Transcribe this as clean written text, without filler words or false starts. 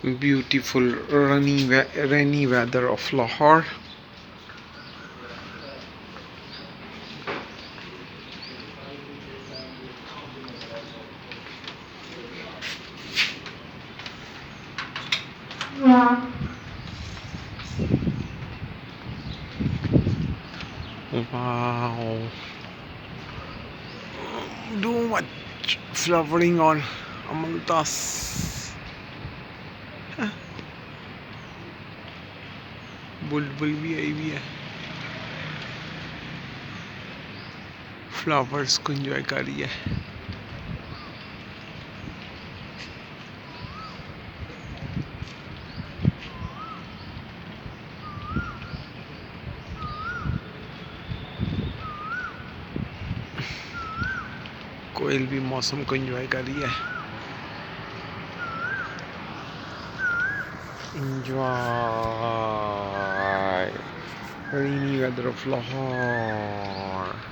Beautiful rainy weather of Lahore. Wow. Do much flowering on Amaltas. बुलबुल भी आई हुई है, flowers को एंजॉय कर रही है. कोयल भी मौसम को एंजॉय कर रही है. Enjoy rainy weather of Lahore.